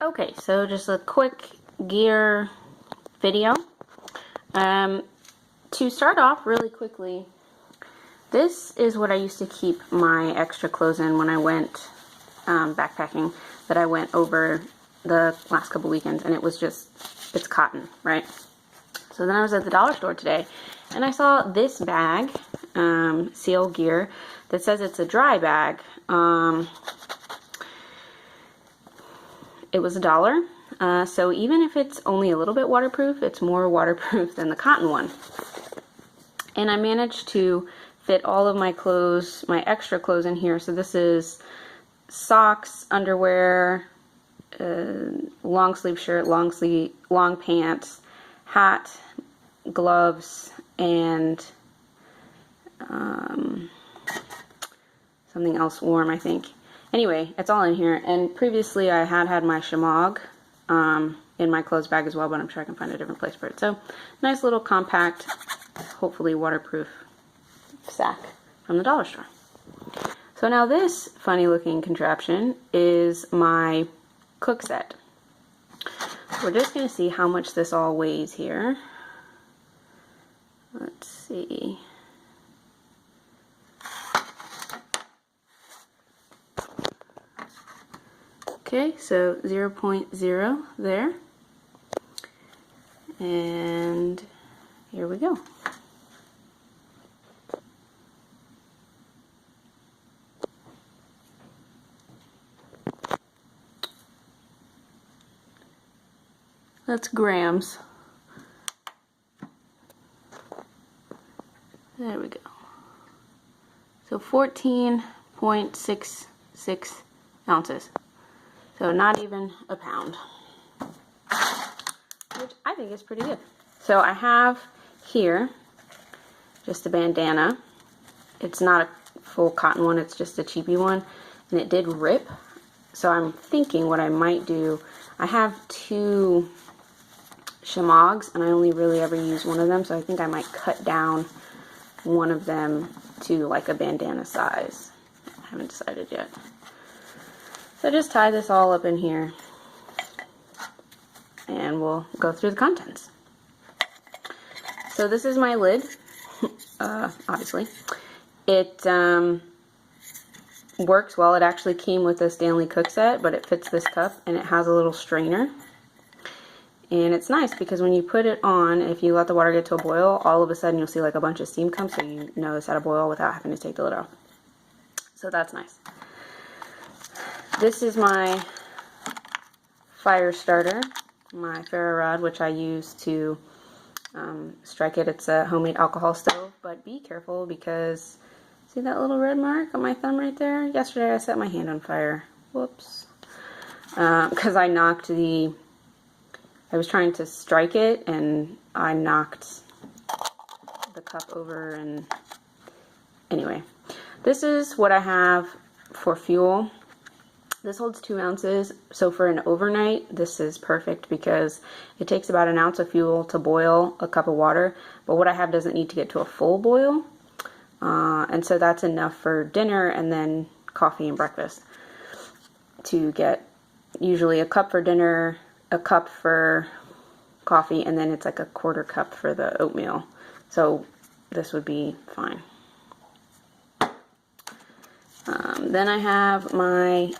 Okay, so just a quick gear video. To start off really quickly, this is what I used to keep my extra clothes in when I went backpacking, that I went over the last couple weekends, and it's cotton, right? So then I was at the dollar store today, and I saw this bag, Seal Gear, that says it's a dry bag. It was $1. So even if it's only a little bit waterproof, it's more waterproof than the cotton one. And I managed to fit all of my clothes, my extra clothes in here. So this is socks, underwear, long sleeve shirt, long pants, hat, gloves, and something else warm, I think. Anyway, it's all in here. And previously I had my shemagh in my clothes bag as well, but I'm sure I can find a different place for it. So nice little compact, hopefully waterproof sack from the dollar store. So now this funny looking contraption is my cook set. We're just going to see how much this all weighs here. Let's see. Okay, so 0.0 there. And here we go. That's grams. There we go. So 14.66 ounces. So not even a pound, which I think is pretty good. So I have here just a bandana. It's not a full cotton one, it's just a cheapy one, and it did rip. So I'm thinking what I might do, I have two shemaghs and I only really ever use one of them, so I think I might cut down one of them to like a bandana size. I haven't decided yet. So just tie this all up in here and we'll go through the contents. So this is my lid, obviously. It works well. It actually came with a Stanley cook set, but it fits this cup and it has a little strainer. And it's nice because when you put it on, if you let the water get to a boil, all of a sudden you'll see like a bunch of steam come, so you know it's at a boil without having to take the lid off. So that's nice. This is my fire starter, my ferro rod, which I use to strike it. It's a homemade alcohol stove, but be careful because see that little red mark on my thumb right there? Yesterday I set my hand on fire. Whoops. Because I was trying to strike it and I knocked the cup over, and anyway. This is what I have for fuel. This holds 2 ounces, so for an overnight, this is perfect because it takes about 1 ounce of fuel to boil a cup of water, but what I have doesn't need to get to a full boil, and so that's enough for dinner and then coffee and breakfast. To get usually a cup for dinner, a cup for coffee, and then it's like a 1/4 cup for the oatmeal, so this would be fine. Then I have my,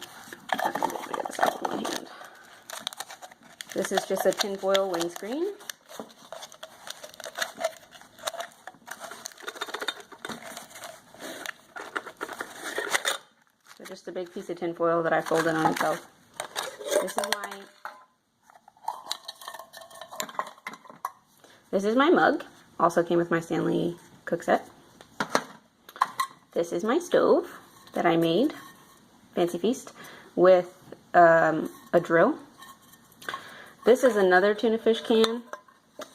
this is just a tinfoil windscreen. So just a big piece of tinfoil that I folded on itself. This is my mug, also came with my Stanley cook set. This is my stove that I made, Fancy Feast, with a drill. This is another tuna fish can,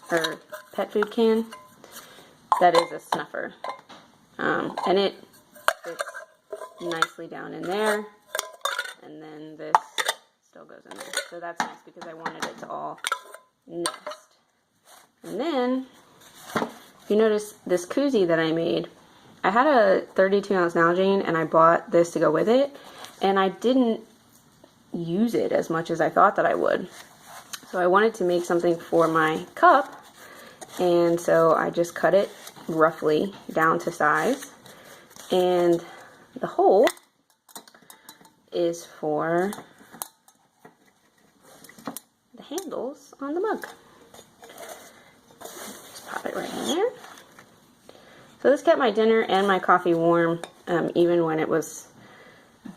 or pet food can, that is a snuffer. And it fits nicely down in there, and then this still goes in there. So that's nice because I wanted it to all nest. And then, if you notice this koozie that I made, I had a 32 ounce Nalgene and I bought this to go with it, and I didn't use it as much as I thought that I would. So I wanted to make something for my cup, and so I just cut it roughly down to size, and the hole is for the handles on the mug. Just pop it right in there. So this kept my dinner and my coffee warm, even when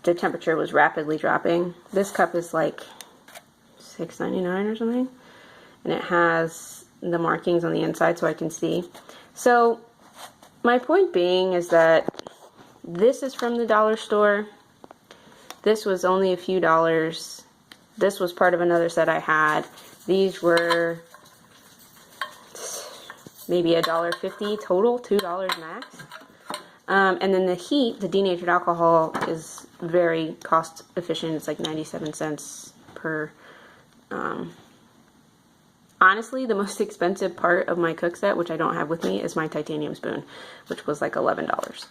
the temperature was rapidly dropping. This cup is like $6.99 or something, and it has the markings on the inside so I can see. So my point being is that this is from the dollar store. This was only a few dollars. This was part of another set I had. These were maybe $1.50 total, $2 max. And then the heat, the denatured alcohol, is very cost efficient. It's like 97 cents per. Honestly, the most expensive part of my cook set, which I don't have with me, is my titanium spoon, which was like $11.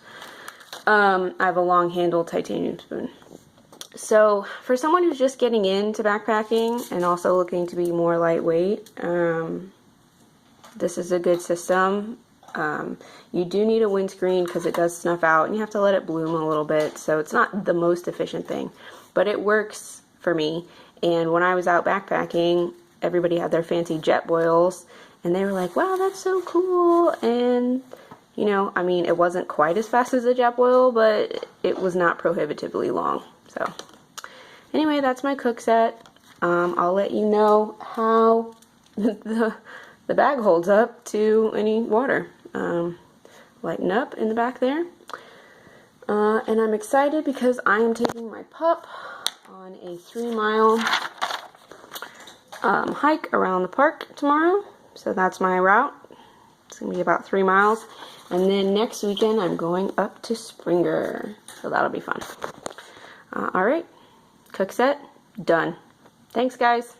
I have a long handled titanium spoon. So for someone who's just getting into backpacking and also looking to be more lightweight, this is a good system. You do need a windscreen because it does snuff out and you have to let it bloom a little bit, so it's not the most efficient thing, but it works for me. And when I was out backpacking, everybody had their fancy Jetboils and they were like, wow, that's so cool. And you know, I mean, it wasn't quite as fast as a Jetboil, but it was not prohibitively long. So anyway, that's my cook set. I'll let you know how the bag holds up to any water. Lighten up in the back there. And I'm excited because I am taking my pup on a 3-mile hike around the park tomorrow. So that's my route. It's going to be about 3 miles. And then next weekend I'm going up to Springer. So that'll be fun. Alright, cook set, done. Thanks guys.